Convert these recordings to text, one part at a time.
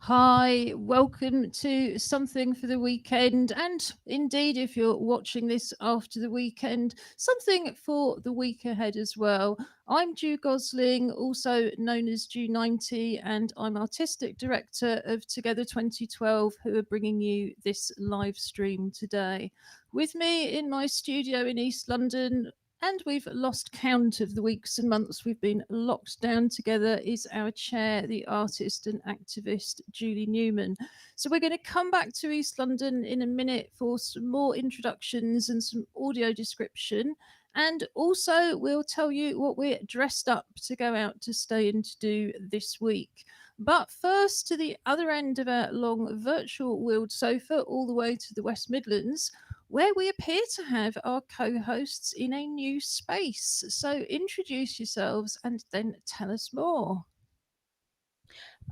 Hi, welcome to Something for the Weekend. And indeed, if you're watching this after the weekend, something for the week ahead as well. I'm Ju Gosling, also known as Ju90, and I'm Artistic Director of Together 2012, who are bringing you this live stream today. With me in my studio in East London, and we've lost count of the weeks and months we've been locked down together, is our chair, the artist and activist Julie Newman. So we're going to come back to East London in a minute for some more introductions and some audio description. And also, we'll tell you what we're dressed up to go out to stay in to do this week. But first, to the other end of our long virtual wheeled sofa, all the way to the West Midlands, where we appear to have our co hosts in a new space. So introduce yourselves and then tell us more.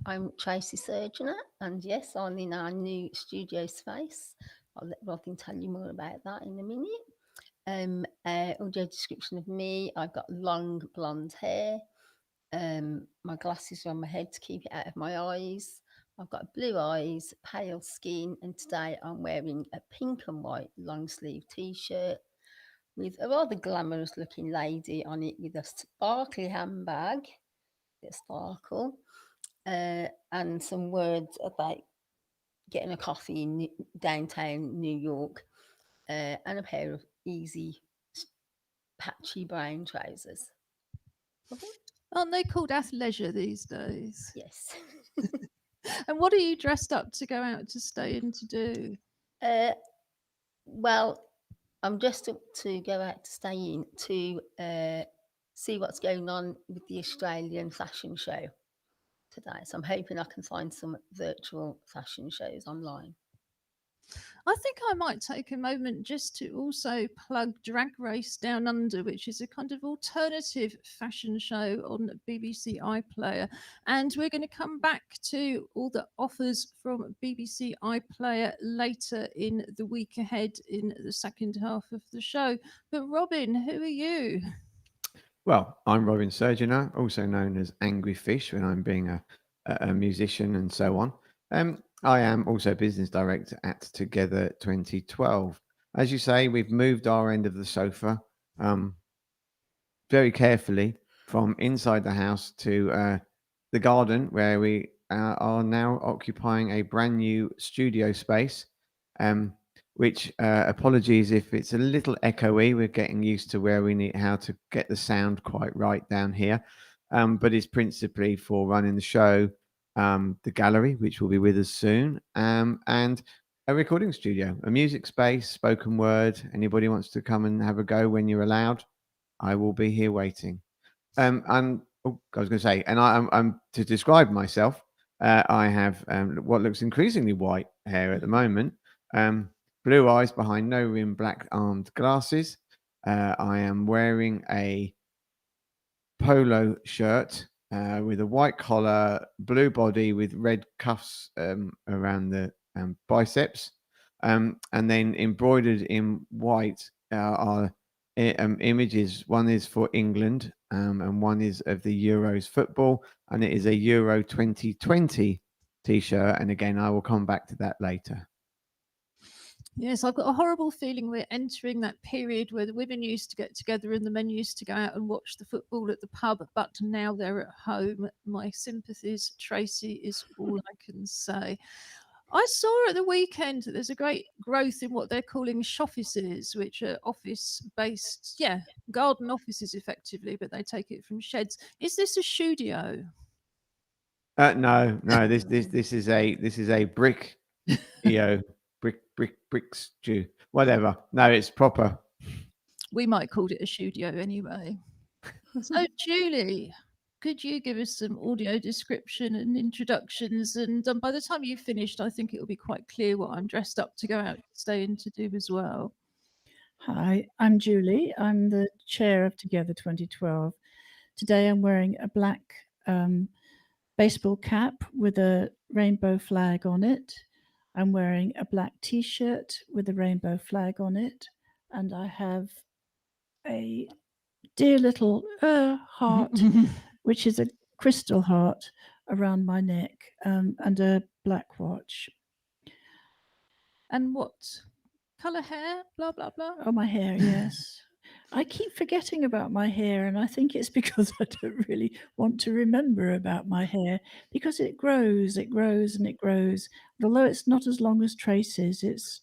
I'm Tracy Surgener, and yes, I'm in our new studio space. I'll let Robin tell you more about that in a minute. Audio description of me: I've got long blonde hair. My glasses are on my head to keep it out of my eyes. I've got blue eyes, pale skin, and today I'm wearing a pink and white long sleeve t-shirt with a rather glamorous looking lady on it with a sparkly handbag, a sparkle, and some words about getting a coffee in downtown New York, and a pair of easy, patchy brown trousers. Okay. Aren't they called athleisure these days? Yes. And what are you dressed up to go out to stay in to do? uh, well, I'm dressed up to go out to stay in to see what's going on with the Australian fashion show today. So I'm hoping I can find some virtual fashion shows online. I think I might take a moment just to also plug Drag Race Down Under, which is a kind of alternative fashion show on BBC iPlayer. And we're going to come back to all the offers from BBC iPlayer later in the week ahead in the second half of the show. But Robin, who are you? Well, I'm Robin Surgener, also known as Angry Fish when I'm being a musician and so on. I am also business director at Together 2012. As you say, we've moved our end of the sofa um, very carefully from inside the house to the garden where we are now occupying a brand new studio space. Um, which apologies if it's a little echoey. We're getting used to where we need how to get the sound quite right down here, but it's principally for running the show, the gallery, which will be with us soon, and a recording studio, a music space, spoken word. Anybody wants to come and have a go when you're allowed, I will be here waiting. And oh, I was going to say, and I'm to describe myself. I have what looks increasingly white hair at the moment. Um, Blue eyes behind no rim, black armed glasses. I am wearing a polo shirt with a white collar, blue body with red cuffs around the biceps. And then embroidered in white are images. One is for England, and one is of the Euros football, and it is a Euro 2020 t-shirt. And again, I will come back to that later. Yes, I've got a horrible feeling we're entering that period where the women used to get together and the men used to go out and watch the football at the pub, but now they're at home. My sympathies, Tracy, is all I can say. I saw at the weekend that there's a great growth in what they're calling shoffices, which are office based, yeah, garden offices effectively, but they take it from sheds. Is this a studio? No, no. This is a brick EO bricks stew. Whatever. No, it's proper. We might call it a studio anyway. So, Julie, could you give us some audio description and introductions? And by the time you've finished, I think it will be quite clear what I'm dressed up to go out, stay in to do as well. Hi, I'm Julie. I'm the chair of Together 2012. Today I'm wearing a black baseball cap with a rainbow flag on it. I'm wearing a black t shirt with a rainbow flag on it. And I have a dear little heart, which is a crystal heart around my neck, and a black watch. And what colour hair? Blah, blah, blah. Oh, my hair, yes. I keep forgetting about my hair, and I think it's because I don't really want to remember about my hair, because it grows, and it grows. And although it's not as long as Tracy's, it's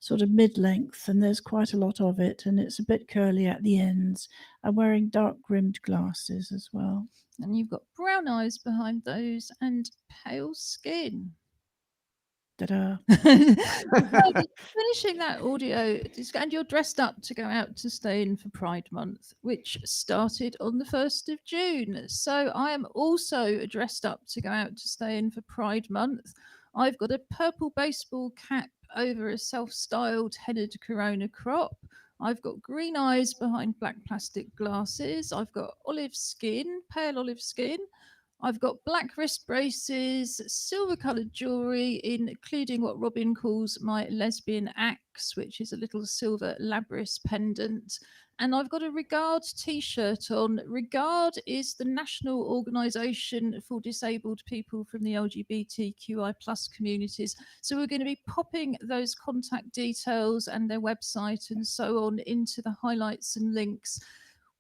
sort of mid-length, and there's quite a lot of it, and it's a bit curly at the ends. I'm wearing dark-rimmed glasses as well. And you've got brown eyes behind those and pale skin. Ta-da. Finishing that audio, and you're dressed up to go out to stay in for Pride Month, which started on the 1st of June. So I am also dressed up to go out to stay in for Pride Month. I've got a purple baseball cap over a self-styled headed corona crop. I've got green eyes behind black plastic glasses. I've got olive skin, pale olive skin. I've got black wrist braces, silver coloured jewellery, including what Robin calls my lesbian axe, which is a little silver Labris pendant. And I've got a Regard t-shirt on. Regard is the national organisation for disabled people from the LGBTQI plus communities. So we're going to be popping those contact details and their website and so on into the highlights and links.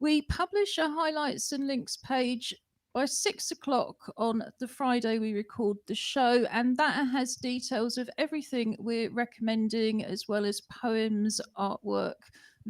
We publish a highlights and links page by 6 o'clock on the Friday we record the show, and that has details of everything we're recommending, as well as poems, artwork,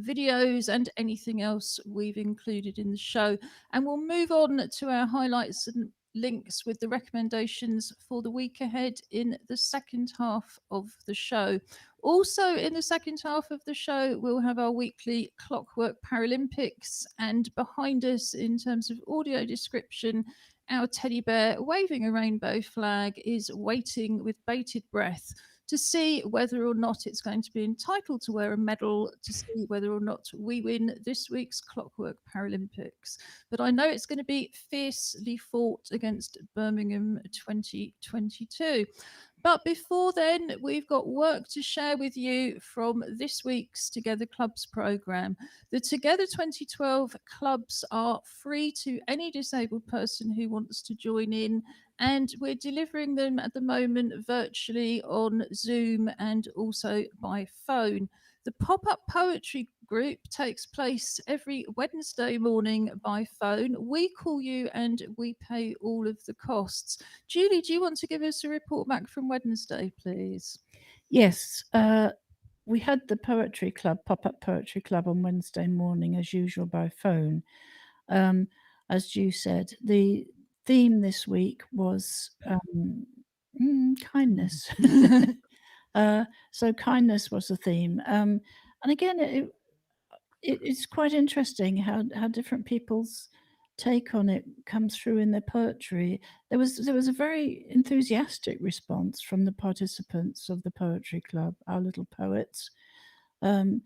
videos, and anything else we've included in the show. And we'll move on to our highlights and links with the recommendations for the week ahead in the second half of the show. Also, in the second half of the show, we'll have our weekly Clockwork Paralympics, and behind us, in terms of audio description, our teddy bear waving a rainbow flag is waiting with bated breath to see whether or not it's going to be entitled to wear a medal, to see whether or not we win this week's Clockwork Paralympics. But I know it's going to be fiercely fought against Birmingham 2022. But before then, we've got work to share with you from this week's Together Clubs programme. The Together 2012 clubs are free to any disabled person who wants to join in, and we're delivering them at the moment virtually on Zoom and also by phone. The pop-up poetry group takes place every Wednesday morning by phone. We call you and we pay all of the costs. Julie, do you want to give us a report back from Wednesday, please? Yes, we had the poetry club, pop-up poetry club on Wednesday morning, as usual, by phone. As Ju said, the theme this week was kindness. So kindness was the theme. And again, it's quite interesting how different people's take on it comes through in their poetry. There was a very enthusiastic response from the participants of the poetry club, our little poets. And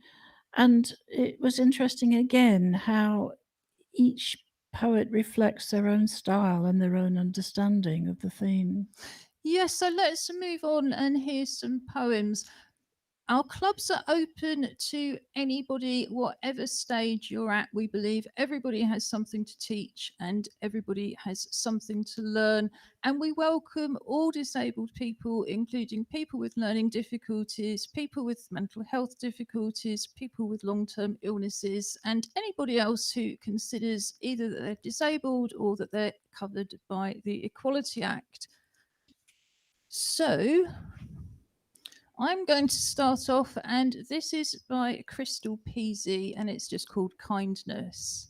it was interesting again how each poet reflects their own style and their own understanding of the theme. Yes, so let's move on and hear some poems. Our clubs are open to anybody, whatever stage you're at. We believe everybody has something to teach and everybody has something to learn. And we welcome all disabled people, including people with learning difficulties, people with mental health difficulties, people with long-term illnesses, and anybody else who considers either that they're disabled or that they're covered by the Equality Act. So I'm going to start off, and this is by Crystal Peasy, and it's just called Kindness.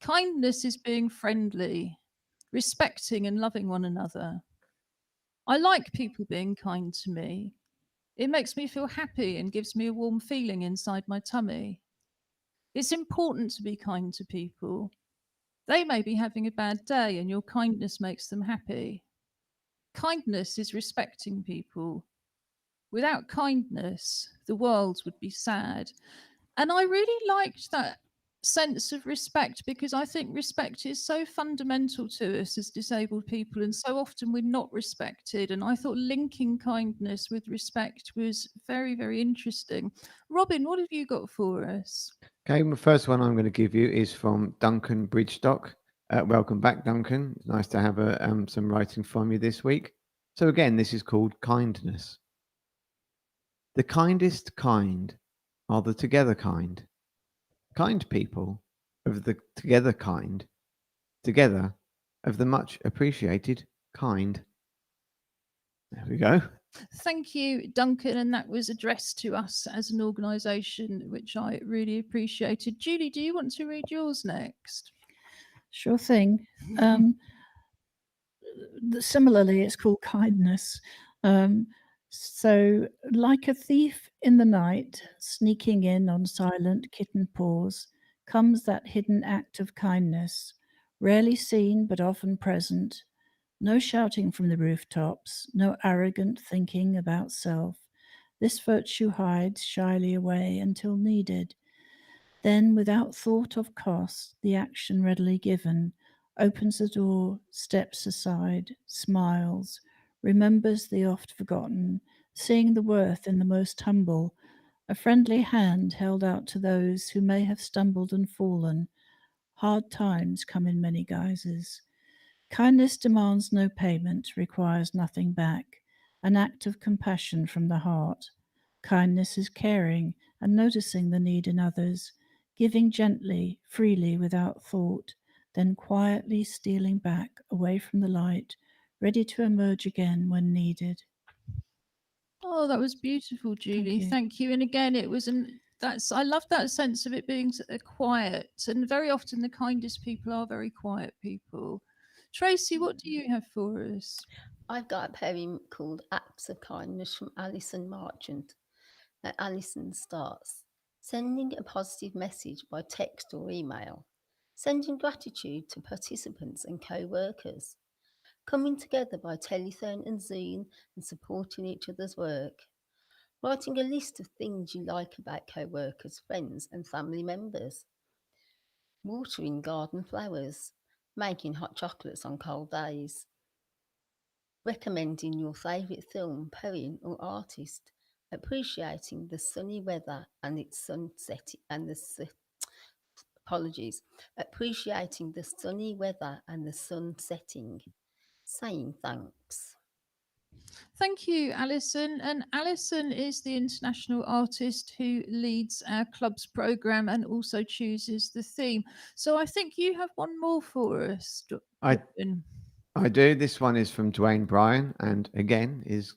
Kindness is being friendly, respecting and loving one another. I like people being kind to me. It makes me feel happy and gives me a warm feeling inside my tummy. It's important to be kind to people. They may be having a bad day, and your kindness makes them happy. Kindness is respecting people. Without kindness, the world would be sad. And I really liked that sense of respect, because I think respect is so fundamental to us as disabled people, and so often we're not respected. And I thought linking kindness with respect was very, very interesting. Robin, what have you got for us? Okay, the first one I'm going to give you is from Duncan Bridgestock. Welcome back, Duncan. It's nice to have some writing from you this week. So again, this is called kindness. The kindest kind are the together kind. Kind people of the together kind, together of the much appreciated kind. There we go. Thank you, Duncan. And that was addressed to us as an organisation, which I really appreciated. Julie, do you want to read yours next? Sure thing. Similarly, it's called kindness. So, like a thief in the night, sneaking in on silent kitten paws, comes that hidden act of kindness, rarely seen but often present. No shouting from the rooftops, no arrogant thinking about self. This virtue hides shyly away until needed. Then, without thought of cost, the action readily given opens the door, steps aside, smiles, remembers the oft forgotten, seeing the worth in the most humble, a friendly hand held out to those who may have stumbled and fallen. Hard times come in many guises. Kindness demands no payment, requires nothing back, an act of compassion from the heart. Kindness is caring and noticing the need in others, giving gently, freely, without thought, then quietly stealing back away from the light, ready to emerge again when needed. Oh, that was beautiful, Julie. you. Thank you. And again, it was I love that sense of it being quiet. And very often the kindest people are very quiet people. Tracy, what do you have for us? I've got a poem called Acts of Kindness from Alison Marchant. Now, Alison starts sending a positive message by text or email, sending gratitude to participants and co workers, coming together by telephone and Zoom and supporting each other's work, writing a list of things you like about co workers, friends, and family members, watering garden flowers, making hot chocolates on cold days, recommending your favourite film, poem, or artist, appreciating the sunny weather and its sunset and apologies, appreciating the sunny weather and the sun setting, saying thanks. Thank you, Alison. And Alison is the international artist who leads our club's programme and also chooses the theme. So I think you have one more for us, I Dwayne. I do. This one is from Dwayne Bryan and again is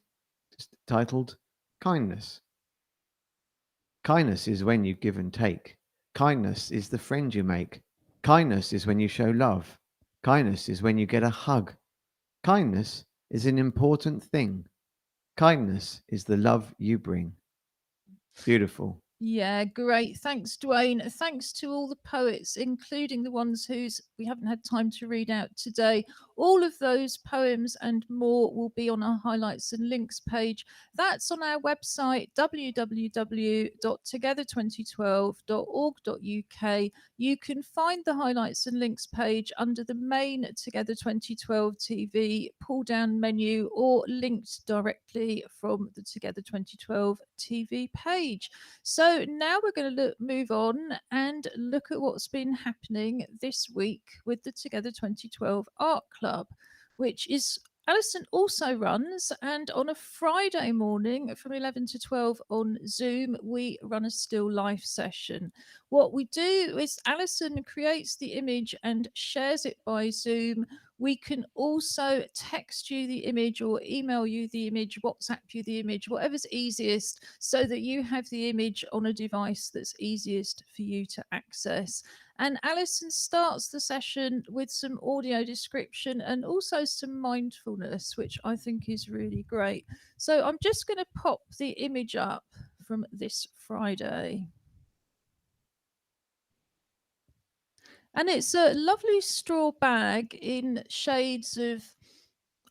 titled Kindness. Kindness is when you give and take. Kindness is the friend you make. Kindness is when you show love. Kindness is when you get a hug. Kindness is an important thing. Kindness is the love you bring. Beautiful. Yeah, great. Thanks, Dwayne. Thanks to all the poets, including the ones whose we haven't had time to read out today. All of those poems and more will be on our highlights and links page. That's on our website, www.together2012.org.uk. You can find the highlights and links page under the main Together 2012 TV pull down menu or linked directly from the Together 2012 TV page. So now we're going to move on and look at what's been happening this week with the Together 2012 Art Club, which is Alison also runs. And on a Friday morning from 11 to 12 on Zoom, we run a still life session. What we do is Alison creates the image and shares it by Zoom. We can also text you the image or email you the image, WhatsApp you the image, whatever's easiest, so that you have the image on a device that's easiest for you to access. And Alison starts the session with some audio description and also some mindfulness, which I think is really great. So I'm just going to pop the image up from this Friday. And it's a lovely straw bag in shades of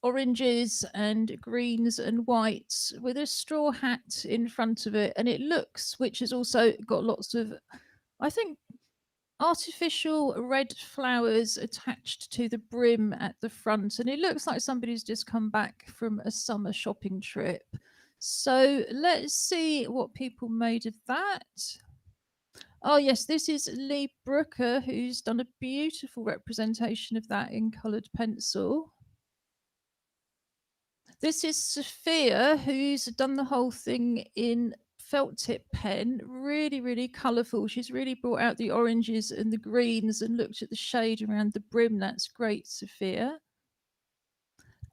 oranges and greens and whites with a straw hat in front of it. And it looks, which has also got lots of, I think, artificial red flowers attached to the brim at the front. And it looks like somebody's just come back from a summer shopping trip. So let's see what people made of that. Oh, yes, this is Lee Brooker, who's done a beautiful representation of that in coloured pencil. This is Sophia, who's done the whole thing in felt tip pen. Really, really colourful. She's really brought out the oranges and the greens and looked at the shade around the brim. That's great, Sophia.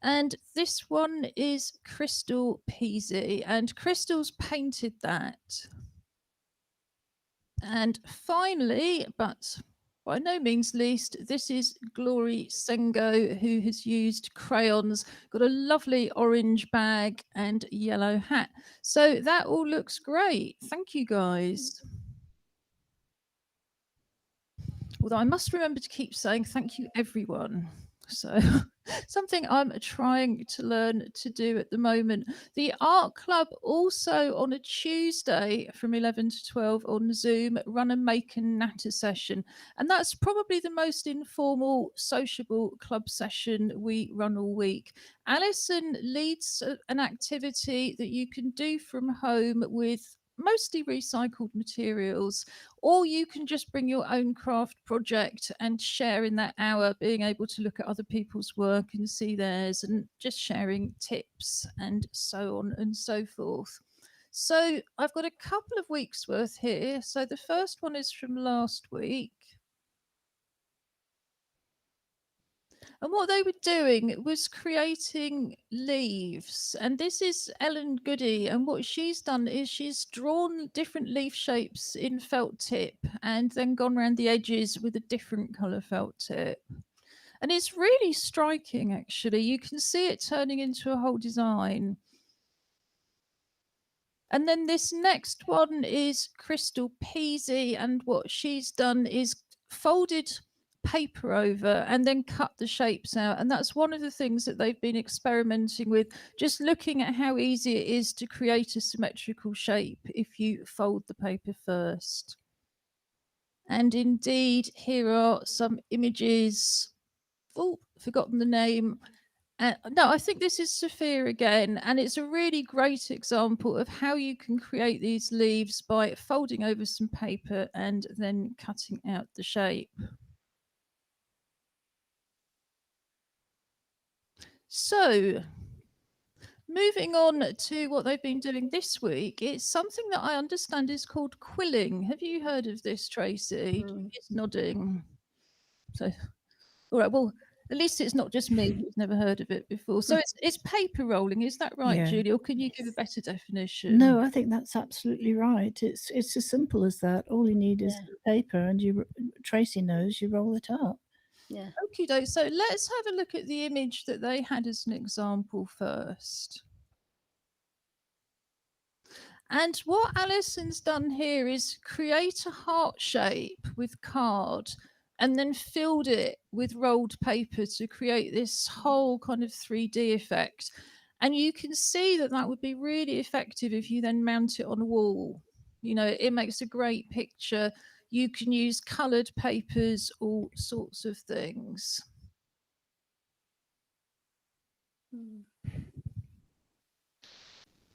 And this one is Crystal Peasy, and Crystal's painted that. And finally, but by no means least, this is Glory Sengo, who has used crayons, got a lovely orange bag and yellow hat. So that all looks great. Thank you, guys. Although I must remember to keep saying thank you, everyone. So something I'm trying to learn to do at the moment. The art club also on a Tuesday from 11 to 12 on Zoom run a make and natter session, and that's probably the most informal sociable club session we run all week. Alison leads an activity that you can do from home with mostly recycled materials, or you can just bring your own craft project and share in that hour, being able to look at other people's work and see theirs, and just sharing tips and so on and so forth. So I've got a couple of weeks worth here. So the first one is from last week. And what they were doing was creating leaves. And this is Ellen Goody. And what she's done is she's drawn different leaf shapes in felt tip and then gone around the edges with a different colour felt tip. And it's really striking, actually. You can see it turning into a whole design. And then this next one is Crystal Peasy. And what she's done is folded paper over and then cut the shapes out, and that's one of the things that they've been experimenting with, just looking at how easy it is to create a symmetrical shape if you fold the paper first. And indeed, here are some images. Oh, forgotten the name. No, I think this is Sophia again, and it's a really great example of how you can create these leaves by folding over some paper and then cutting out the shape. So, moving on to what they've been doing this week, it's something that I understand is called quilling. Have you heard of this, Tracy? It's nodding. So, all right, well, at least it's not just me who's never heard of it before. So it's paper rolling, is that right, Yeah. Julie? Or can you give a better definition? No, I think that's absolutely right. It's as simple as that. All you need is paper, and Tracy knows, you roll it up. Yeah. Okie doke. So let's have a look at the image that they had as an example first. And what Alison's done here is create a heart shape with card and then filled it with rolled paper to create this whole kind of 3D effect. And you can see that that would be really effective if you then mount it on a wall. You know, it makes a great picture. You can use coloured papers, all sorts of things.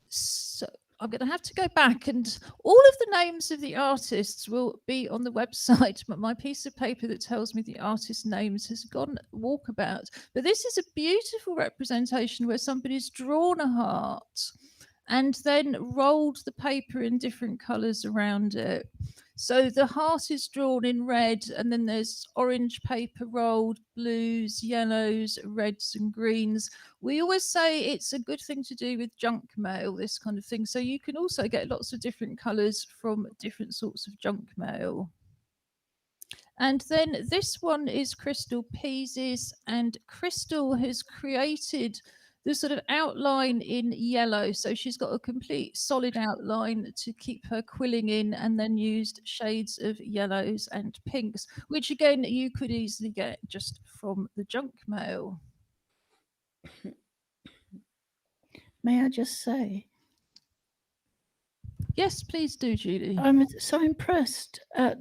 So I'm going to have to go back, and all of the names of the artists will be on the website, but my piece of paper that tells me the artist names has gone walkabout. But this is a beautiful representation where somebody's drawn a heart and then rolled the paper in different colours around it. So the heart is drawn in red, and then there's orange paper rolled, blues, yellows, reds, and greens. We always say it's a good thing to do with junk mail, this kind of thing. So you can also get lots of different colours from different sorts of junk mail. And then this one is Crystal Peasy's, and Crystal has created the sort of outline in yellow. So she's got a complete solid outline to keep her quilling in, and then used shades of yellows and pinks, which again, you could easily get just from the junk mail. May I just say, Yes, please do, Julie. I'm so impressed at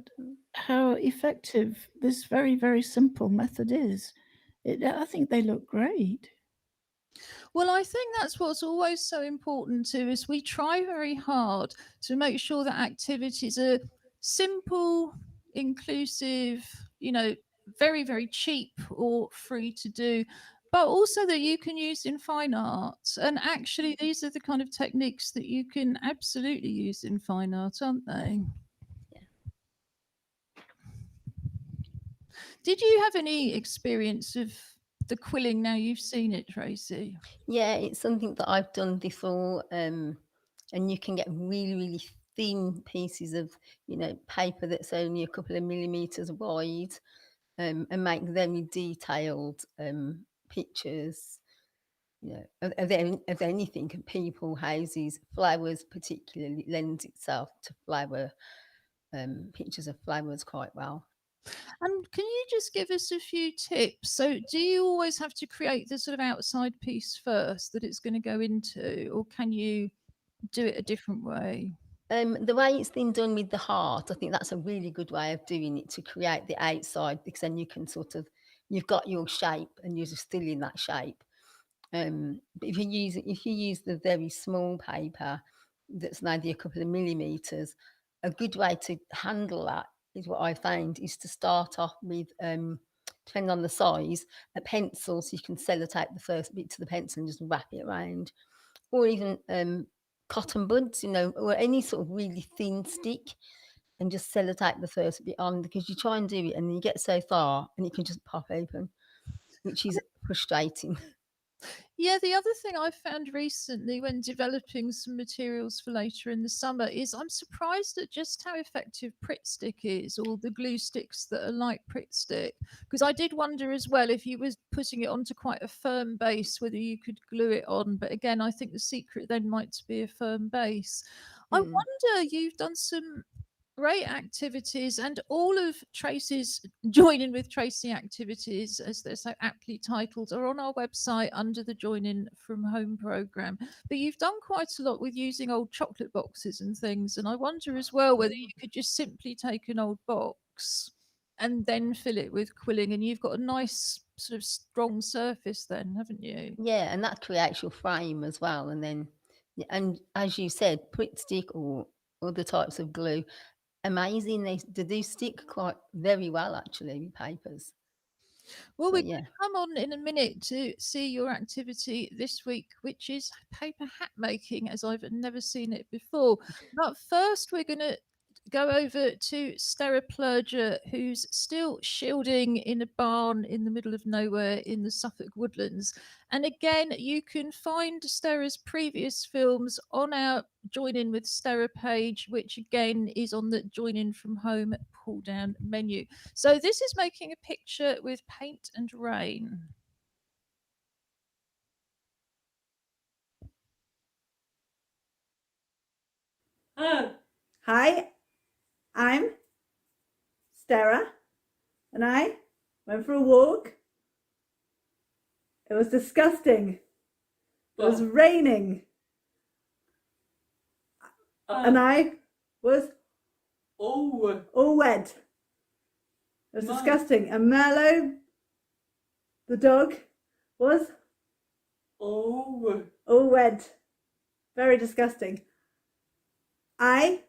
how effective this very, very simple method is. I think they look great. Well, I think that's what's always so important too, is we try very hard to make sure that activities are simple, inclusive, very, very cheap or free to do, but also that you can use in fine art. And actually, these are the kind of techniques that you can absolutely use in fine art, aren't they? Yeah. Did you have any experience of the quilling now you've seen it, Tracy? Yeah, it's something that I've done before, and you can get really, really thin pieces of, paper that's only a couple of millimeters wide, and make very detailed pictures, of anything, people, houses, flowers particularly lends itself to flower pictures of flowers quite well. And can you just give us a few tips? So, do you always have to create the sort of outside piece first that it's going to go into, or can you do it a different way? The way it's been done with the heart, I think that's a really good way of doing it, to create the outside, because then you can you've got your shape and you're still in that shape. But if you use the very small paper that's maybe a couple of millimeters, a good way to handle that is, what I found, is to start off with, depending on the size, a pencil, so you can sellotape the first bit to the pencil and just wrap it around, or even cotton buds, or any sort of really thin stick, and just sellotape the first bit on, because you try and do it and you get so far and it can just pop open, which is frustrating. Yeah, the other thing I found recently when developing some materials for later in the summer is I'm surprised at just how effective Pritt Stick is, or the glue sticks that are like Pritt Stick. Because I did wonder as well, if you was putting it onto quite a firm base, whether you could glue it on. But again, I think the secret then might be a firm base. I wonder, you've done some great activities, and all of Tracy's Join In with Tracy activities, as they're so aptly titled, are on our website under the Join In from Home program. But you've done quite a lot with using old chocolate boxes and things, and I wonder as well whether you could just simply take an old box and then fill it with quilling, and you've got a nice sort of strong surface then, haven't you? Yeah, and that creates your frame as well. And then, and as you said, Pritt Stick or other types of glue, amazing. They do stick quite very well, actually, with papers. Well, So we're yeah. going to come on in a minute to see your activity this week, which is paper hat making, as I've never seen it before. But first, we're going to go over to Stera Plurger, who's still shielding in a barn in the middle of nowhere in the Suffolk woodlands. And again, you can find Stera's previous films on our Join In with Stera page, which again is on the Join In from Home pull down menu. So this is making a picture with paint and rain. Hi, I'm Stera, and I went for a walk. It was disgusting. It was raining. And I was all wet. It was disgusting. And Merlo, the dog, was all wet. Very disgusting. I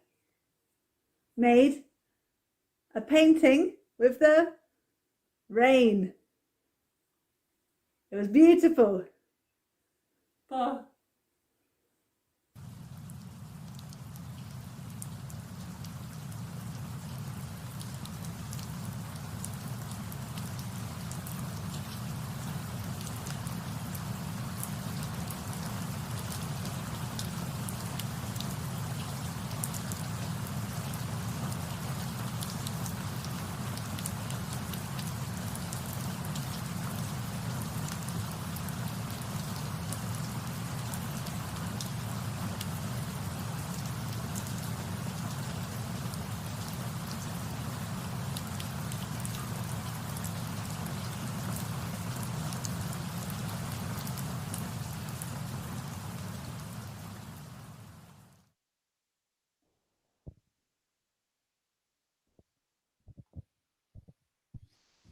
made a painting with the rain. It was beautiful.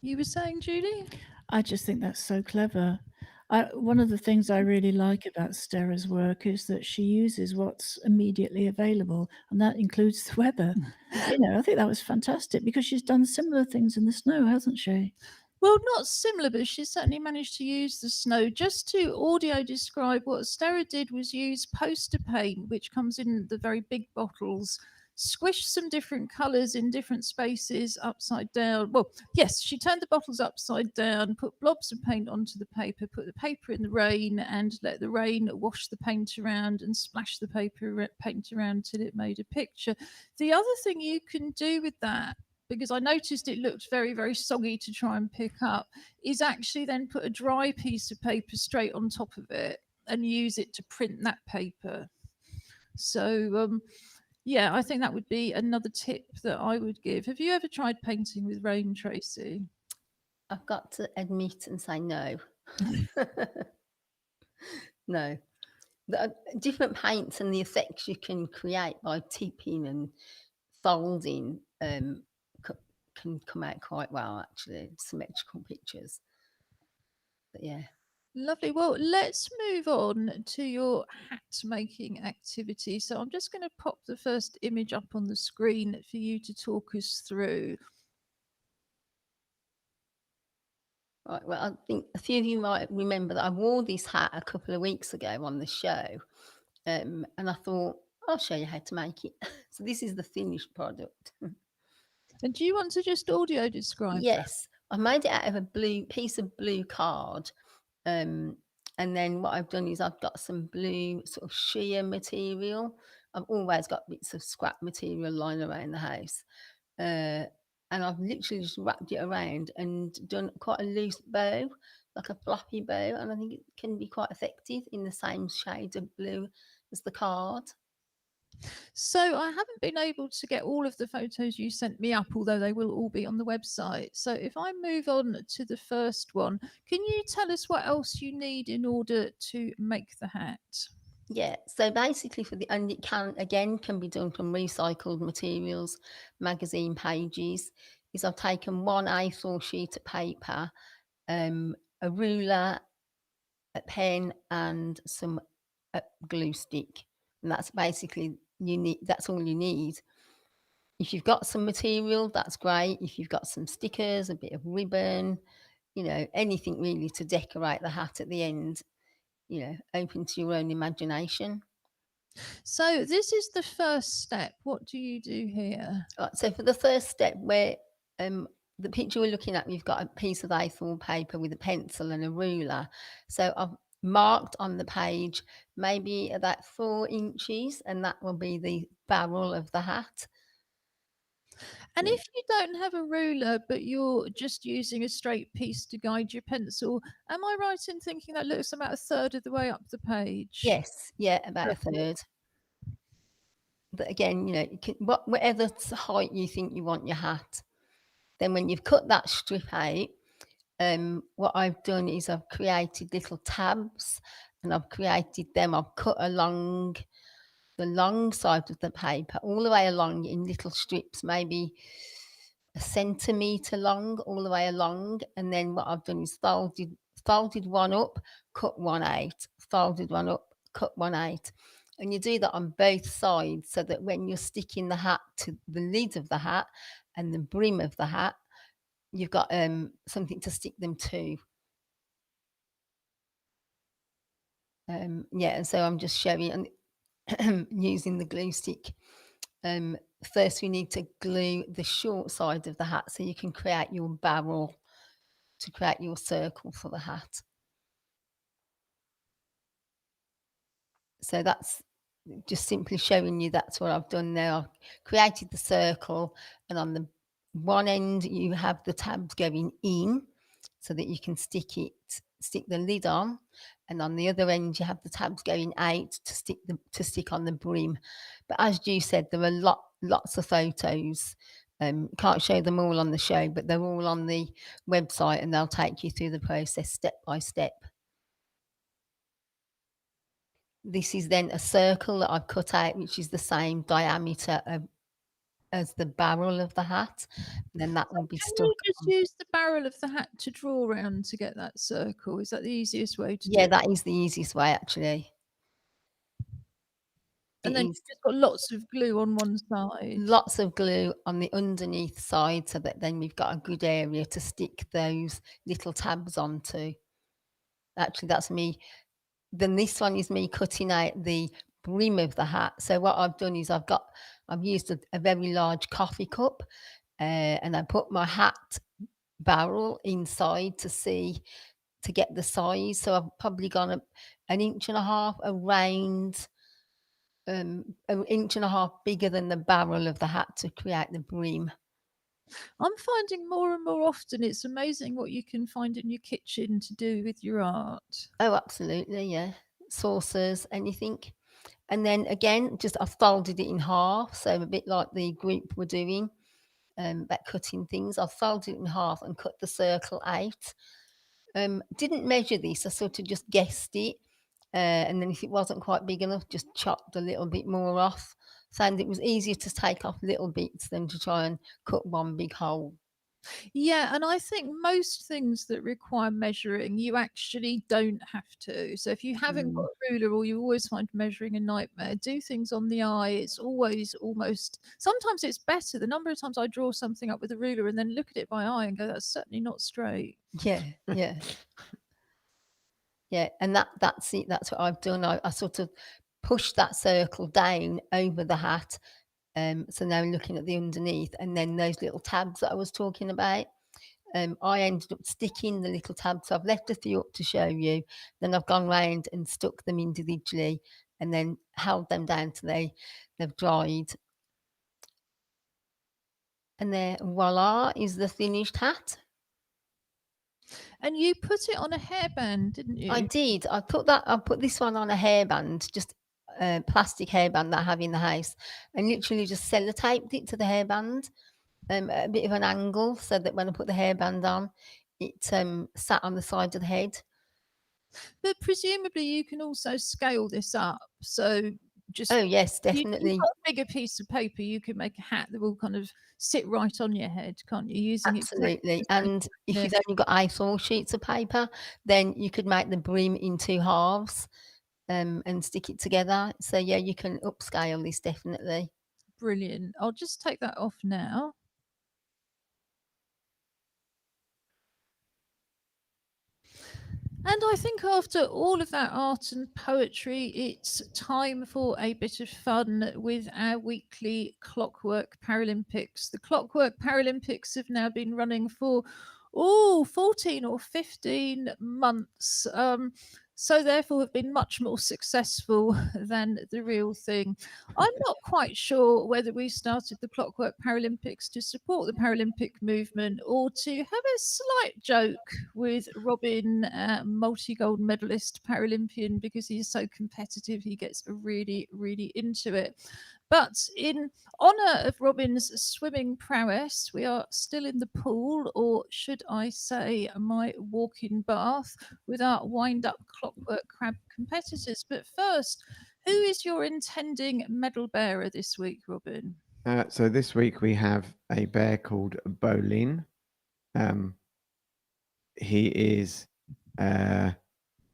You were saying, Julie? I just think that's so clever. One of the things I really like about Stera's work is that she uses what's immediately available, and that includes the weather. I think that was fantastic because she's done similar things in the snow, hasn't she? Well, not similar, but she certainly managed to use the snow. Just to audio describe, what Stera did was use poster paint, which comes in the very big bottles, squish some different colours in different spaces upside down. Well, yes, she turned the bottles upside down, put blobs of paint onto the paper, put the paper in the rain, and let the rain wash the paint around and splash the paint around till it made a picture. The other thing you can do with that, because I noticed it looked very, very soggy to try and pick up, is actually then put a dry piece of paper straight on top of it and use it to print that paper. So, yeah, I think that would be another tip that I would give. Have you ever tried painting with rain, Tracy? I've got to admit and say no. No. The different paints and the effects you can create by tipping and folding can come out quite well, actually, symmetrical pictures. But yeah. Lovely. Well, let's move on to your hat making activity. So I'm just going to pop the first image up on the screen for you to talk us through. Right, well, I think a few of you might remember that I wore this hat a couple of weeks ago on the show, and I thought, I'll show you how to make it. So this is the finished product. And do you want to just audio describe that? Yes, I made it out of a piece of blue card, and then what I've done is I've got some blue sort of sheer material. I've always got bits of scrap material lying around the house. And I've literally just wrapped it around and done quite a loose bow, like a floppy bow, and I think it can be quite effective in the same shade of blue as the card. So I haven't been able to get all of the photos you sent me up, although they will all be on the website. So if I move on to the first one, can you tell us what else you need in order to make the hat? Yeah, so basically and it can be done from recycled materials, magazine pages, is I've taken one A4 sheet of paper, a ruler, a pen and some glue stick. And that's basically that's all you need. If you've got some material, that's great. If you've got some stickers, a bit of ribbon, anything really to decorate the hat at the end, open to your own imagination. So this is the first step. What do you do here? So for the first step, where the picture we're looking at, we've got a piece of A4 paper with a pencil and a ruler. So I've marked on the page maybe about 4 inches, and that will be the barrel of the hat. And if you don't have a ruler, but you're just using a straight piece to guide your pencil, am I right in thinking that looks about a third of the way up the page? Yes, yeah, about a third. But again, you can, whatever height you think you want your hat. Then when you've cut that strip out, what I've done is I've created little tabs, and I've cut along the long side of the paper, all the way along in little strips, maybe a centimetre long, all the way along. And then what I've done is folded one up, cut one out, folded one up, cut one out. And you do that on both sides so that when you're sticking the hat to the lid of the hat and the brim of the hat, you've got something to stick them to. Yeah, and so I'm just showing and using the glue stick. First, we need to glue the short side of the hat so you can create your barrel to create your circle for the hat. So that's just simply showing you that's what I've done there. I've created the circle, and on the one end you have the tabs going in so that you can stick the lid on, and on the other end you have the tabs going out to stick on the brim. But as Ju said, there are lots of photos. Can't show them all on the show, but they're all on the website, and they'll take you through the process step by step. This is then a circle that I've cut out, which is the same diameter as the barrel of the hat. And then that will be Can stuck you just on. use the barrel of the hat to draw around to get that circle? Is that the easiest way to do Yeah, it? that is the easiest way, actually. It And then is you've just got lots of glue on one side. lots of glue on the underneath side so that then we've got a good area to stick those little tabs onto. Actually, that's me. Then this one is me cutting out the brim of the hat. So what I've done is I've used a very large coffee cup, and I put my hat barrel inside to get the size. So I've probably gone an inch and a half around, an inch and a half bigger than the barrel of the hat to create the brim. I'm finding more and more often it's amazing what you can find in your kitchen to do with your art. Oh, absolutely, yeah. Saucers, anything. And then again, just I folded it in half, so a bit like the group were doing, about cutting things. I folded it in half and cut the circle out. Didn't measure this, I sort of just guessed it. And then if it wasn't quite big enough, just chopped a little bit more off. Found it was easier to take off little bits than to try and cut one big hole. Yeah, and I think most things that require measuring, you actually don't have to. So if you haven't got a ruler or you always find measuring a nightmare, do things on the eye. It's always almost, sometimes it's better. The number of times I draw something up with a ruler and then look at it by eye and go, that's certainly not straight. Yeah, yeah. Yeah, and that's it. That's what I've done. I sort of pushed that circle down over the hat. So now looking at the underneath, and then those little tabs that I was talking about. I ended up sticking the little tabs. So I've left a few up to show you. Then I've gone round and stuck them individually, and then held them down till they've dried. And there, voila, is the finished hat. And you put it on a hairband, didn't you? I did. I put this one on a hairband, just a plastic hairband that I have in the house, and literally just sellotaped it to the hairband, at a bit of an angle, so that when I put the hairband on, it sat on the side of the head. But presumably you can also scale this up. So just Oh yes, you've definitely, got a bigger piece of paper, you can make a hat that will kind of sit right on your head, can't you? Using exactly absolutely. the same And if you've thickness. only got A4 sheets of paper, then you could make the brim in two halves, and stick it together. So yeah, you can upscale this definitely. Brilliant. I'll just take that off now. And I think after all of that art and poetry, it's time for a bit of fun with our weekly Clockwork Paralympics. The Clockwork Paralympics have now been running for 14 or 15 months. So therefore have been much more successful than the real thing. I'm not quite sure whether we started the Clockwork Paralympics to support the Paralympic movement or to have a slight joke with Robin, multi-gold medalist Paralympian, because he's so competitive, he gets really, really into it. But in honour of Robin's swimming prowess, we are still in the pool, or should I say my walk-in bath, with our wind-up clockwork crab competitors. But first, who is your intending medal bearer this week, Robin? So this week we have a bear called Bolin. He is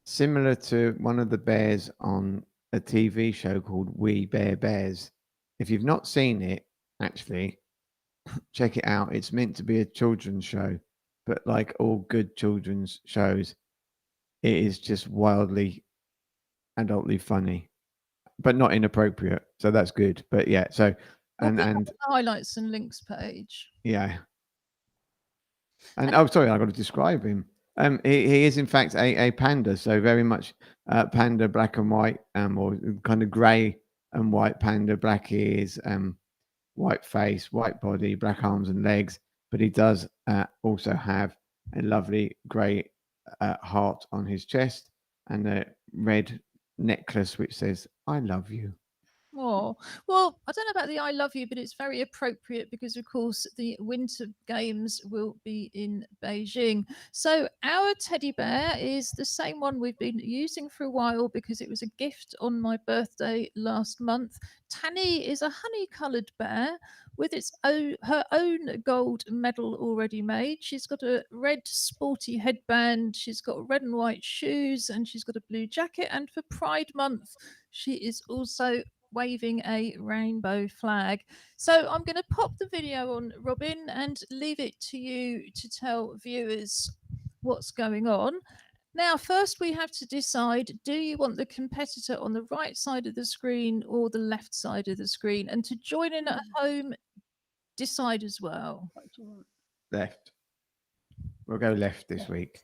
similar to one of the bears on a TV show called We Bare Bears. If you've not seen it, actually, check it out. It's meant to be a children's show, but like all good children's shows, it is just wildly adultly funny, but not inappropriate. So that's good. But yeah, so We'll and put that and on the highlights and links page. yeah. And oh, sorry, I got to describe him. He is in fact a panda, so very much panda, black and white, or kind of grey and white panda, black ears, white face, white body, black arms and legs. But he does also have a lovely grey heart on his chest and a red necklace which says "I love you." Oh, well, I don't know about the I love you, but it's very appropriate because, of course, the Winter Games will be in Beijing. So, our teddy bear is the same one we've been using for a while because it was a gift on my birthday last month. Tanny is a honey coloured bear with her own gold medal already made. She's got a red sporty headband, she's got red and white shoes, and she's got a blue jacket. And for Pride Month, she is also waving a rainbow flag. So I'm going to pop the video on, Robin, and leave it to you to tell viewers what's going on. Now, first we have to decide, do you want the competitor on the right side of the screen or the left side of the screen? And to join in at home, decide as well. What do you want? Left. We'll go left this week.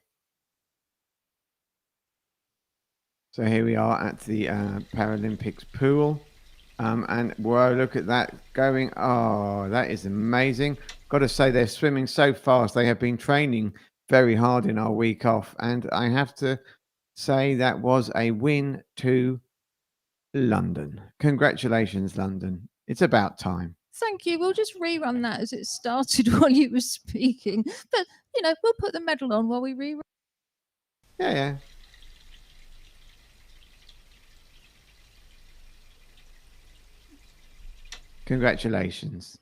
So here we are at the Paralympics pool. And whoa, look at that going. Oh, that is amazing. Got to say, they're swimming so fast. They have been training very hard in our week off. And I have to say that was a win to London. Congratulations, London. It's about time. Thank you. We'll just rerun that as it started while you were speaking. But, we'll put the medal on while we rerun. Yeah. Congratulations.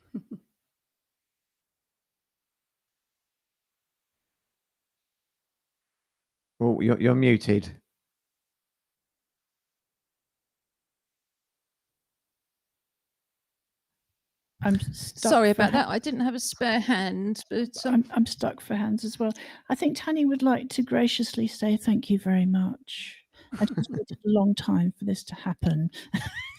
Oh, you're muted. I'm stuck. Sorry about that. I didn't have a spare hand, but I'm stuck for hands as well. I think Tanny would like to graciously say thank you very much. I just waited a long time for this to happen.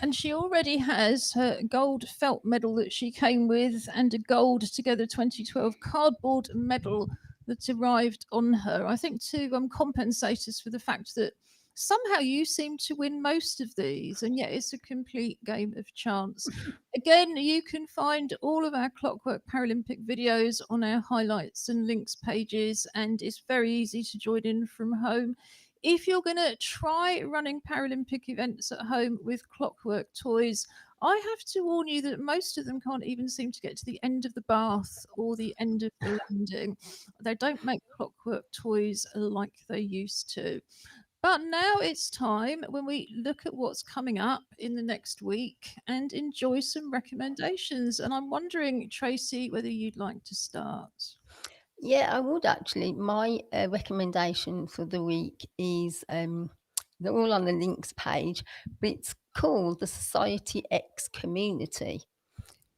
And she already has her gold felt medal that she came with and a gold Together 2012 cardboard medal that arrived on her. I think to compensate us for the fact that somehow you seem to win most of these, and yet it's a complete game of chance. Again, you can find all of our Clockwork Paralympic videos on our highlights and links pages, and it's very easy to join in from home. If you're going to try running Paralympic events at home with Clockwork toys, I have to warn you that most of them can't even seem to get to the end of the bath or the end of the landing. They don't make Clockwork toys like they used to. But now it's time when we look at what's coming up in the next week and enjoy some recommendations. And I'm wondering, Tracy, whether you'd like to start. Yeah, I would actually. My recommendation for the week is they're all on the links page, but it's called the Society X Community.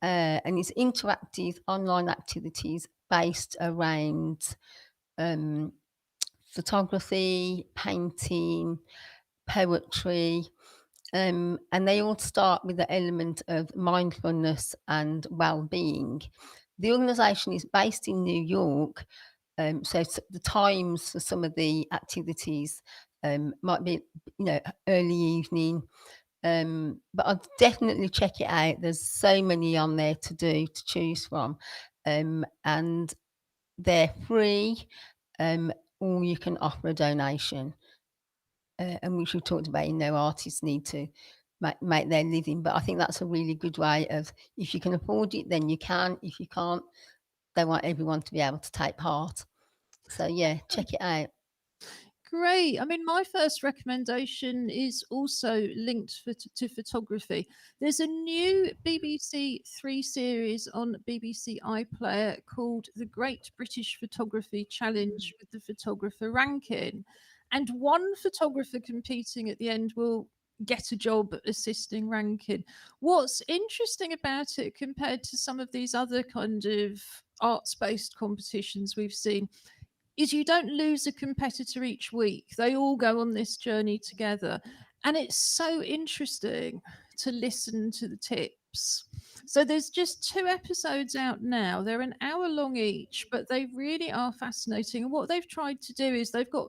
And it's interactive online activities based around photography, painting, poetry, and they all start with the element of mindfulness and well-being. The organisation is based in New York, so the times for some of the activities might be, early evening. But I'd definitely check it out. There's so many on there to choose from, and they're free, or you can offer a donation. And which we talked about, artists need to make their living. But I think that's a really good way of, if you can afford it, then you can. If you can't, they want everyone to be able to take part. So yeah, check it out. Great. I mean, my first recommendation is also linked to photography. There's a new BBC Three series on BBC iPlayer called The Great British Photography Challenge with the photographer ranking. And one photographer competing at the end will get a job assisting ranking. What's interesting about it compared to some of these other kind of arts-based competitions we've seen is you don't lose a competitor each week. They all go on this journey together. And it's so interesting to listen to the tips. So there's just 2 episodes out now. They're an hour long each, but they really are fascinating. And what they've tried to do is they've got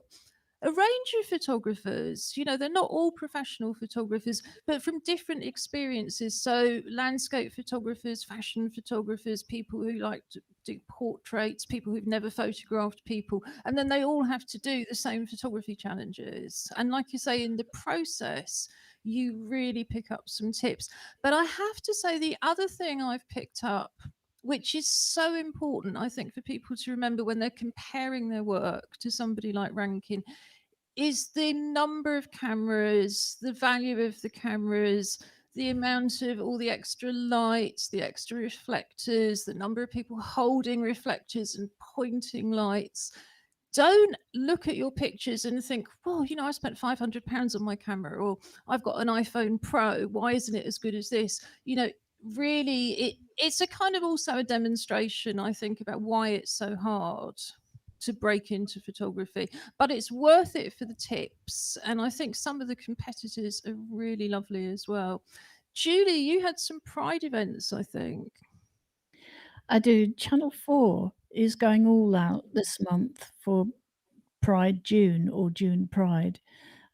a range of photographers. They're not all professional photographers, but from different experiences. So landscape photographers, fashion photographers, people who like to do portraits, people who've never photographed people, and then they all have to do the same photography challenges. And like you say, in the process, you really pick up some tips. But I have to say, the other thing I've picked up, which is so important, I think, for people to remember when they're comparing their work to somebody like Rankin, is the number of cameras, the value of the cameras, the amount of all the extra lights, the extra reflectors, the number of people holding reflectors and pointing lights. Don't look at your pictures and think, well, I spent £500 on my camera, or I've got an iPhone Pro. Why isn't it as good as this? Really, it's a kind of also a demonstration, I think, about why it's so hard to break into photography, but it's worth it for the tips. And I think some of the competitors are really lovely as well. Julie, you had some Pride events, I think. I do. Channel 4 is going all out this month for Pride June or June Pride.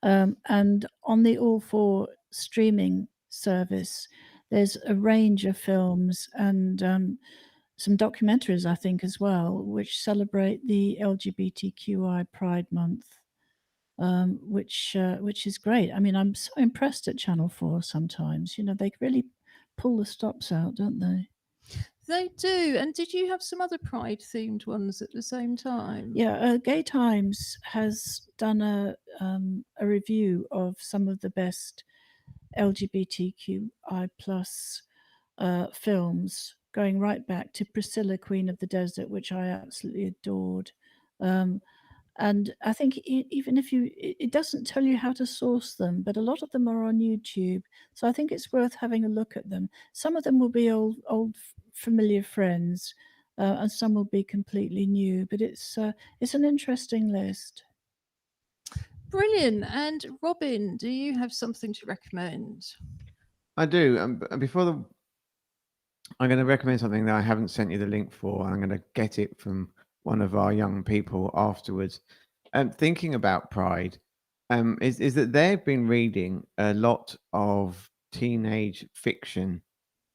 And on the All 4 streaming service, there's a range of films and some documentaries, I think, as well, which celebrate the LGBTQI Pride Month, which is great. I mean, I'm so impressed at Channel 4 sometimes. They really pull the stops out, don't they? They do. And did you have some other Pride themed ones at the same time? Yeah, Gay Times has done a review of some of the best LGBTQI plus films, going right back to Priscilla, Queen of the Desert, which I absolutely adored. And I think even if it doesn't tell you how to source them, but a lot of them are on YouTube. So I think it's worth having a look at them. Some of them will be old familiar friends, and some will be completely new. But it's an interesting list. Brilliant. And Robin, do you have something to recommend? I do. I'm going to recommend something that I haven't sent you the link for. I'm going to get it from one of our young people afterwards. Thinking about Pride, is that they've been reading a lot of teenage fiction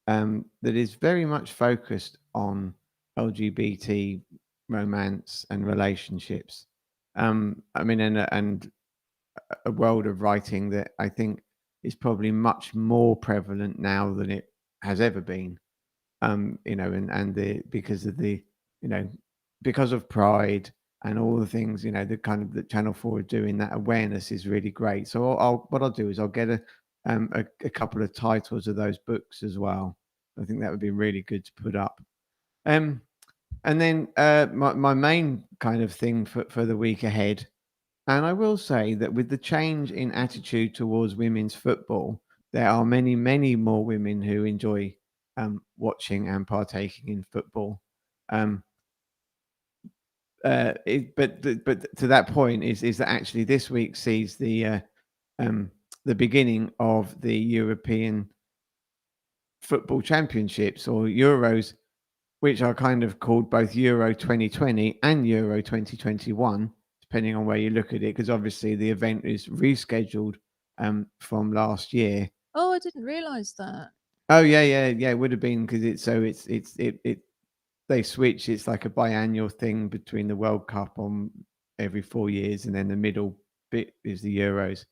that is very much focused on LGBT romance and relationships. I mean, and a world of writing that I think is probably much more prevalent now than it has ever been. And because of because of Pride and all the things, the kind of the Channel 4 are doing, that awareness is really great. So what I'll do is I'll get a couple of titles of those books as well. I think that would be really good to put up. And then my main kind of thing for the week ahead, and I will say that with the change in attitude towards women's football, there are many, many more women who enjoy watching and partaking in football. But to that point is that actually this week sees the beginning of the European Football Championships, or Euros, which are kind of called both Euro 2020 and Euro 2021, depending on where you look at it, because obviously the event is rescheduled from last year. Oh, I didn't realise that. Oh yeah, it would have been, because they switch. It's like a biannual thing between the World Cup on every 4 years, and then the middle bit is the Euros.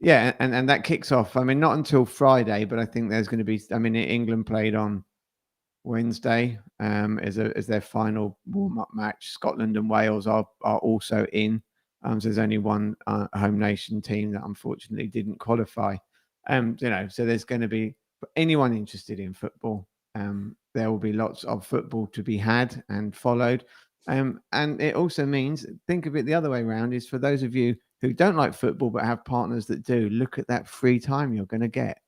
Yeah, and that kicks off. I mean, not until Friday, but I think there's going to be. I mean, England played on Wednesday as their final warm-up match. Scotland and Wales are also in. So there's only one home nation team that unfortunately didn't qualify. So there's going to be, for anyone interested in football, there will be lots of football to be had and followed. And it also means, think of it the other way around, is for those of you who don't like football but have partners that do, look at that free time you're going to get.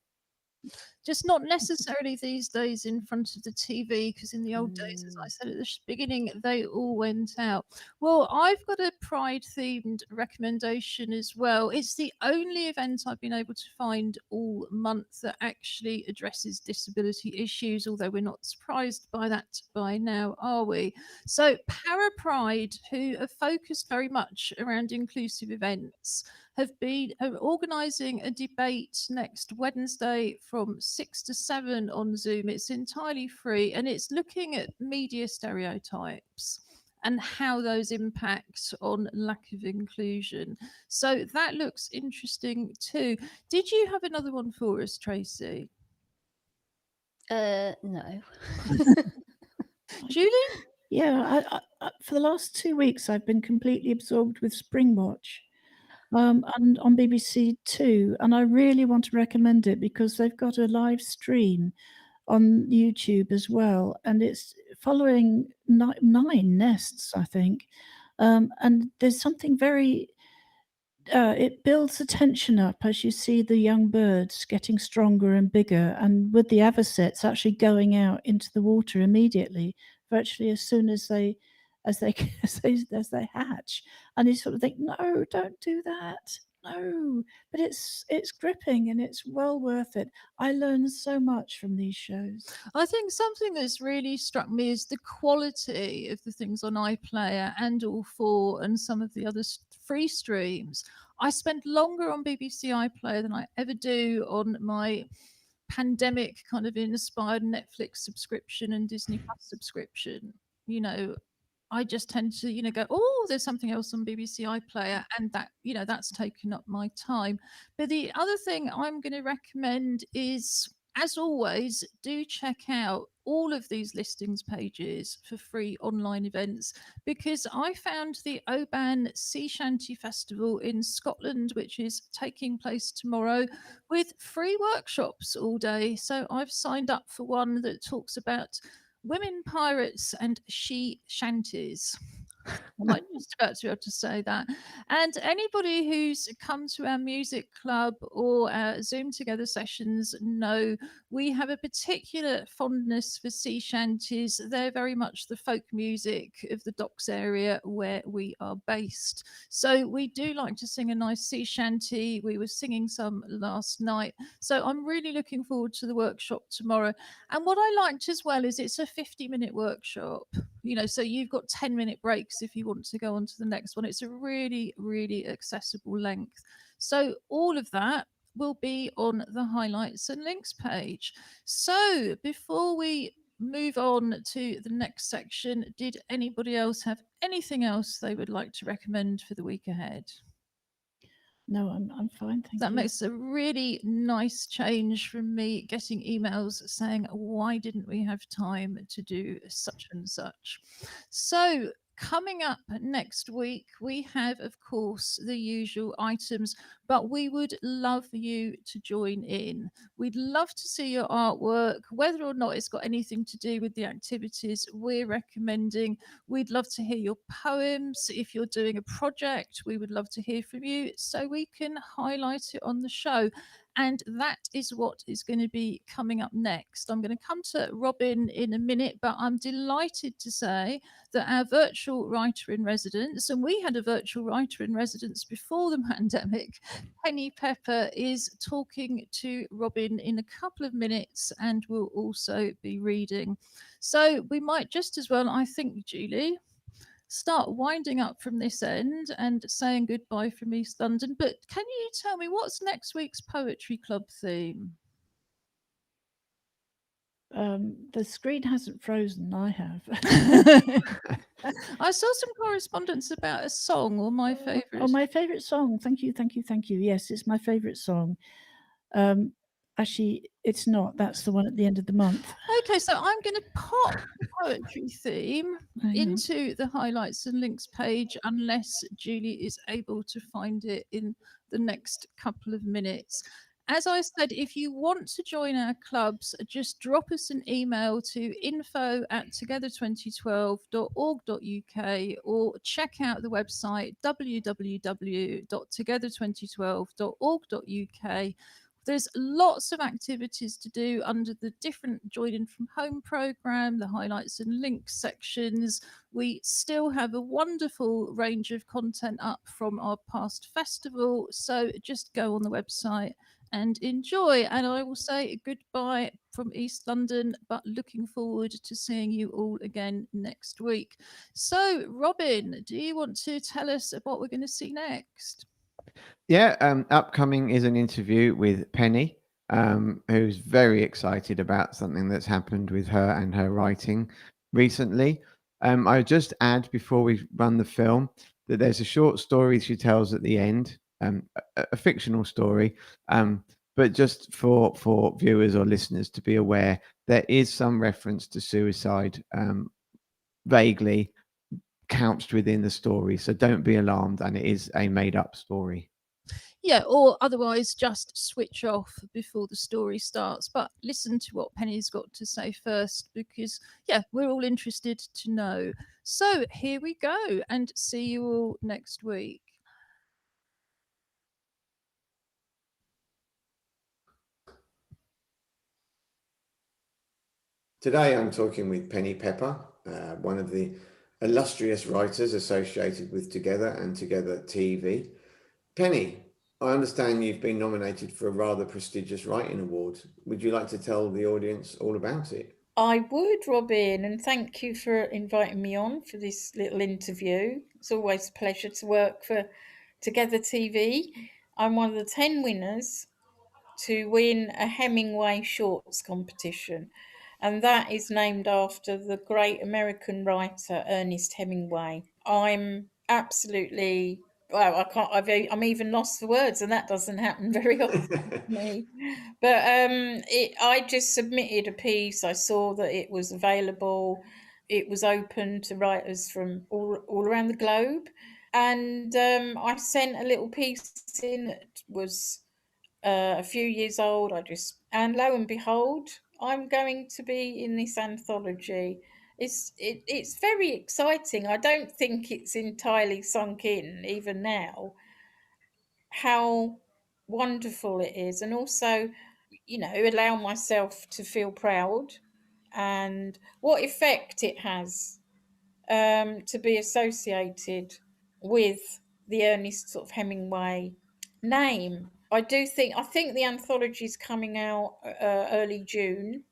Just not necessarily these days in front of the TV, because in the old days, as I said at the beginning, they all went out. Well, I've got a Pride themed recommendation as well. It's the only event I've been able to find all month that actually addresses disability issues, although we're not surprised by that by now, are we? So Para Pride, who are focused very much around inclusive events, have been organising a debate next Wednesday from 6 to 7 on Zoom. It's entirely free, and it's looking at media stereotypes. and how those impact on lack of inclusion. So that looks interesting too. Did you have another one for us, Tracy? No. Julie? Yeah, for the last 2 weeks, I've been completely absorbed with Springwatch, and on BBC Two, and I really want to recommend it because they've got a live stream on YouTube as well, and it's following 9 nests, I think, and there's something very it builds the tension up as you see the young birds getting stronger and bigger, and with the avocets actually going out into the water immediately, virtually as soon as they as they as they hatch. And you sort of think, no, don't do that. No, but it's gripping and it's well worth it. I learned so much from these shows. I think something that's really struck me is the quality of the things on iPlayer and All4 and some of the other free streams. I spend longer on BBC iPlayer than I ever do on my pandemic kind of inspired Netflix subscription and Disney Plus subscription. You know, I just tend to, go, oh, there's something else on BBC iPlayer, and that, that's taken up my time. But the other thing I'm going to recommend is, as always, do check out all of these listings pages for free online events, because I found the Oban Sea Shanty Festival in Scotland, which is taking place tomorrow, with free workshops all day. So I've signed up for one that talks about women pirates and she shanties. I might just about to be able to say that. And anybody who's come to our music club or our Zoom together sessions know we have a particular fondness for sea shanties. They're very much the folk music of the docks area where we are based. So we do like to sing a nice sea shanty. We were singing some last night. So I'm really looking forward to the workshop tomorrow. And what I liked as well is it's a 50-minute workshop. So you've got 10-minute breaks if you want to go on to the next one. It's a really, really accessible length. So all of that will be on the highlights and links page. So before we move on to the next section, did anybody else have anything else they would like to recommend for the week ahead? No, I'm fine, thank That you. makes a really nice change from me getting emails saying, why didn't we have time to do such and such? So coming up next week, we have, of course, the usual items, but we would love you to join in. We'd love to see your artwork, whether or not it's got anything to do with the activities we're recommending. We'd love to hear your poems. If you're doing a project, we would love to hear from you so we can highlight it on the show. And that is what is going to be coming up next. I'm going to come to Robin in a minute, but I'm delighted to say that our virtual writer in residence, and we had a virtual writer in residence before the pandemic, Penny Pepper, is talking to Robin in a couple of minutes and will also be reading. So we might just as well, I think, Julie, start winding up from this end and saying goodbye from East London. But can you tell me what's next week's Poetry Club theme? The screen hasn't frozen. I have. I saw some correspondence about a song or my favourite. Oh, my favourite song. Thank you. Yes, it's my favourite song. Actually, it's not. That's the one at the end of the month. Okay, so I'm going to pop the poetry theme into the highlights and links page unless Julie is able to find it in the next couple of minutes. As I said, if you want to join our clubs, just drop us an email to info@together2012.org.uk or check out the website www.together2012.org.uk. There's lots of activities to do under the different Join In From Home programme, the highlights and links sections. We still have a wonderful range of content up from our past festival. So just go on the website and enjoy. And I will say goodbye from East London, but looking forward to seeing you all again next week. So, Robin, do you want to tell us what we're going to see next? Yeah, upcoming is an interview with Penny, who's very excited about something that's happened with her and her writing recently. I just add before we run the film that there's a short story she tells at the end, a fictional story, but just for viewers or listeners to be aware, there is some reference to suicide, vaguely couched within the story. So don't be alarmed, and it is a made up story. Yeah, or otherwise just switch off before the story starts. But listen to what Penny's got to say first, because, yeah, we're all interested to know. So here we go, and see you all next week. Today I'm talking with Penny Pepper, one of the illustrious writers associated with Together and Together TV. Penny, I understand you've been nominated for a rather prestigious writing award. Would you like to tell the audience all about it? I would, Robin, and thank you for inviting me on for this little interview. It's always a pleasure to work for Together TV. I'm one of the 10 winners to win a Hemingway Shorts competition, and that is named after the great American writer Ernest Hemingway. I'm absolutely, well, I'm even lost for words, and that doesn't happen very often to me. But I just submitted a piece. I saw that it was available. It was open to writers from all around the globe, and I sent a little piece in that was a few years old. And lo and behold, I'm going to be in this anthology. It's very exciting. I don't think it's entirely sunk in even now how wonderful it is, and also, allow myself to feel proud and what effect it has to be associated with the Ernest sort of Hemingway name. I think the anthology is coming out early June.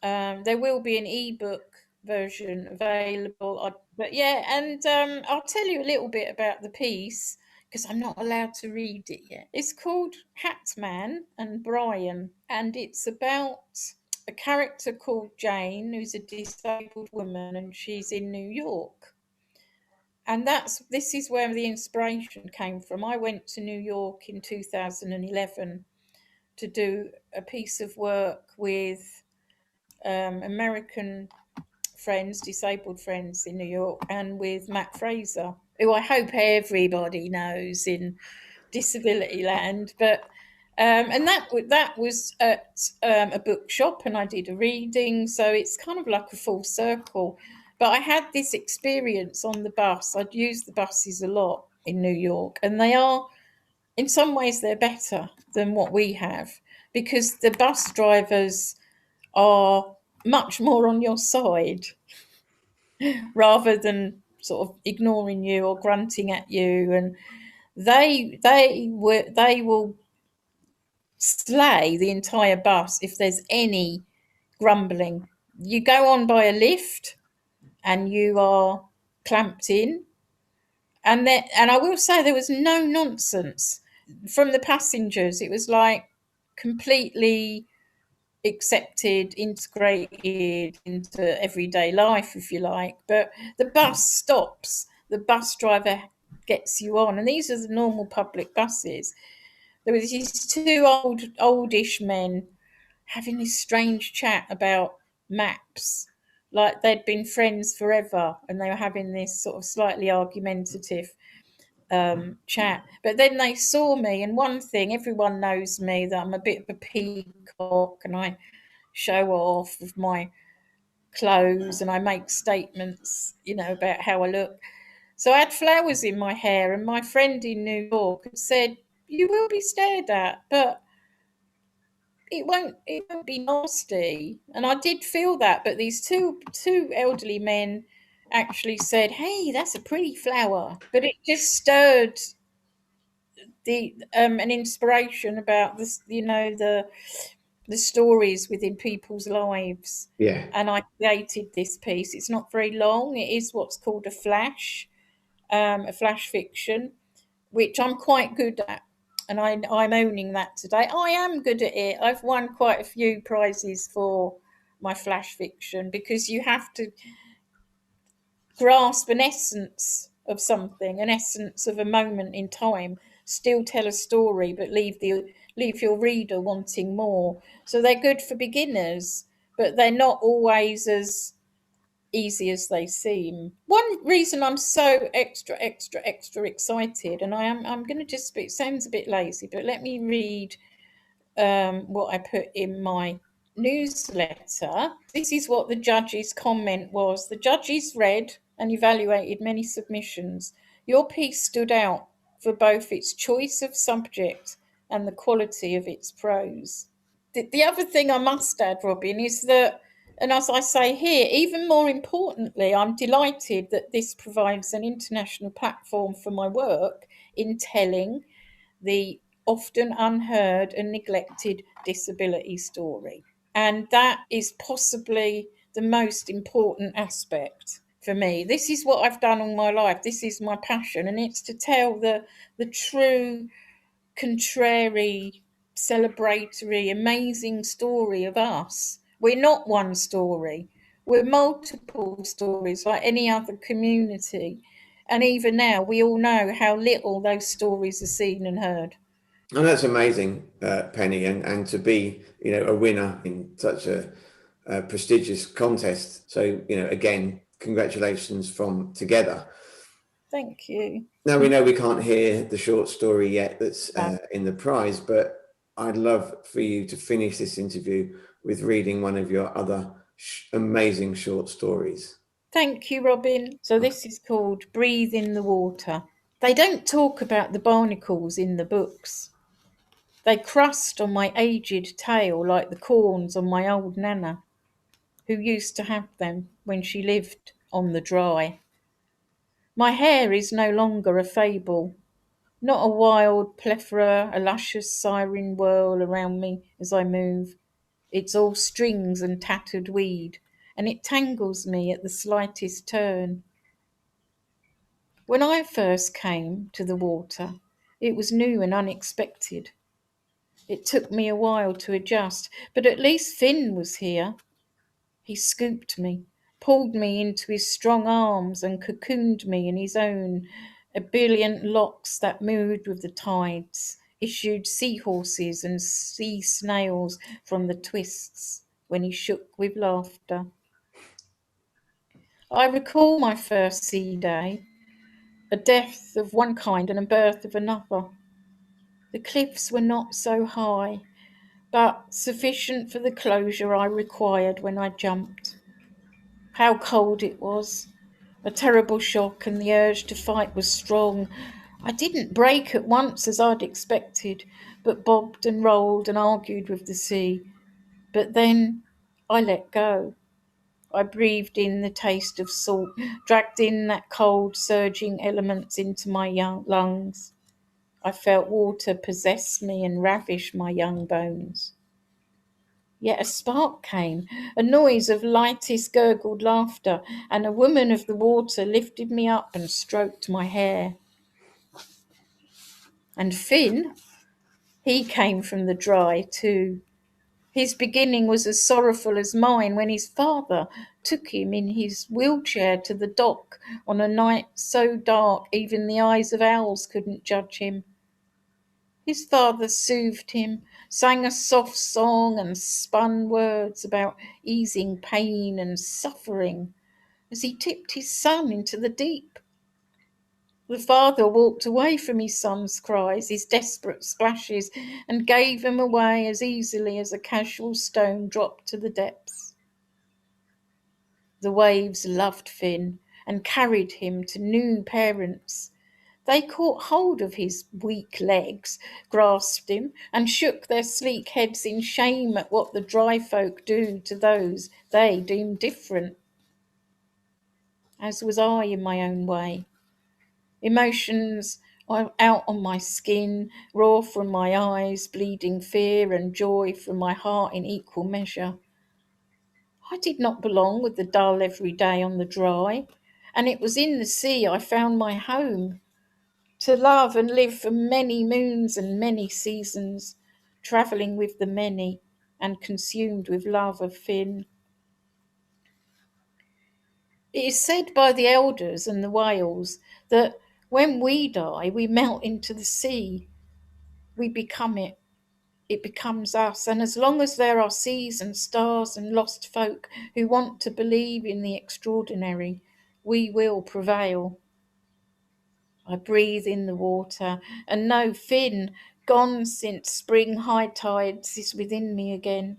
There will be an ebook version available. But yeah, and I'll tell you a little bit about the piece because I'm not allowed to read it yet. It's called Hatman and Brian, and it's about a character called Jane, who's a disabled woman, and she's in New York. And this is where the inspiration came from. I went to New York in 2011 to do a piece of work with American friends, disabled friends in New York, and with Matt Fraser, who I hope everybody knows in disability land. But and that was at a bookshop, and I did a reading, so it's kind of like a full circle. But I had this experience on the bus. I'd used the buses a lot in New York, and they are, in some ways, they're better than what we have, because the bus drivers are much more on your side rather than sort of ignoring you or grunting at you, and they will slay the entire bus if there's any grumbling. You go on by a lift and you are clamped in, and I will say there was no nonsense from the passengers. It was like completely accepted, integrated into everyday life, if you like. But the bus stops, the bus driver gets you on, and these are the normal public buses. There was these two oldish men having this strange chat about maps, like they'd been friends forever, and they were having this sort of slightly argumentative chat. But then they saw me, and one thing, everyone knows me, that I'm a bit of a peacock, and I show off with my clothes and I make statements, about how I look. So I had flowers in my hair, and my friend in New York had said, "You will be stared at, but it won't be nasty." And I did feel that, but these two elderly men actually said, "Hey, that's a pretty flower." But it just stirred an inspiration about this, the stories within people's lives. Yeah. And I created this piece. It's not very long. It is what's called a flash fiction, which I'm quite good at. And I'm owning that today. I am good at it. I've won quite a few prizes for my flash fiction, because you have to grasp an essence of something, an essence of a moment in time, still tell a story, but leave your reader wanting more. So they're good for beginners, but they're not always as easy as they seem. One reason I'm so extra excited, and I'm going to just, it sounds a bit lazy, but let me read what I put in my newsletter. This is what the judge's comment was. The judges read and evaluated many submissions. Your piece stood out for both its choice of subject and the quality of its prose. The other thing I must add, Robin, is that, and as I say here, even more importantly, I'm delighted that this provides an international platform for my work in telling the often unheard and neglected disability story. And that is possibly the most important aspect for me. This is what I've done all my life. This is my passion, and it's to tell the true, contrary, celebratory, amazing story of us. We're not one story. We're multiple stories like any other community. And even now, we all know how little those stories are seen and heard. And that's amazing, Penny, and to be, a winner in such a prestigious contest. So, again, congratulations from Together. Thank you. Now, we know we can't hear the short story yet that's in the prize, but I'd love for you to finish this interview with reading one of your other amazing short stories. Thank you, Robin. So this is called Breathe in the Water. They don't talk about the barnacles in the books. They crust on my aged tail like the corns on my old nana, who used to have them when she lived on the dry. My hair is no longer a fable, not a wild plethora, a luscious siren whirl around me as I move. It's all strings and tattered weed, and it tangles me at the slightest turn. When I first came to the water, it was new and unexpected. It took me a while to adjust, but at least Finn was here. He scooped me, pulled me into his strong arms and cocooned me in his own ebullient locks that moved with the tides, issued seahorses and sea snails from the twists when he shook with laughter. I recall my first sea day, a death of one kind and a birth of another. The cliffs were not so high, but sufficient for the closure I required when I jumped. How cold it was. A terrible shock, and the urge to fight was strong. I didn't break at once as I'd expected, but bobbed and rolled and argued with the sea. But then I let go. I breathed in the taste of salt, dragged in that cold, surging elements into my lungs. I felt water possess me and ravish my young bones. Yet a spark came, a noise of lightest gurgled laughter, and a woman of the water lifted me up and stroked my hair. And Finn, he came from the dry too. His beginning was as sorrowful as mine when his father took him in his wheelchair to the dock on a night so dark even the eyes of owls couldn't judge him. His father soothed him, sang a soft song and spun words about easing pain and suffering as he tipped his son into the deep. The father walked away from his son's cries, his desperate splashes, and gave him away as easily as a casual stone dropped to the depths. The waves loved Finn and carried him to new parents. They caught hold of his weak legs, grasped him, and shook their sleek heads in shame at what the dry folk do to those they deemed different. As was I in my own way. Emotions out on my skin, raw from my eyes, bleeding fear and joy from my heart in equal measure. I did not belong with the dull every day on the dry, and it was in the sea I found my home. To love and live for many moons and many seasons, travelling with the many and consumed with love of Finn. It is said by the elders and the whales that when we die, we melt into the sea. We become it. It becomes us. And as long as there are seas and stars and lost folk who want to believe in the extraordinary, we will prevail. I breathe in the water, and no fin, gone since spring high tides, is within me again.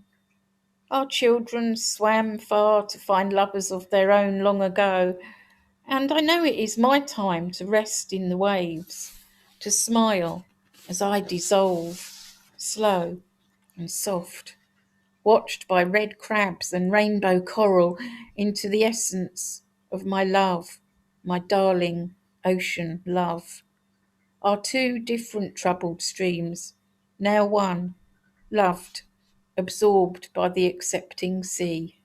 Our children swam far to find lovers of their own long ago, and I know it is my time to rest in the waves, to smile as I dissolve, slow and soft, watched by red crabs and rainbow coral, into the essence of my love, my darling ocean love. Our two different troubled streams, now one, loved, absorbed by the accepting sea.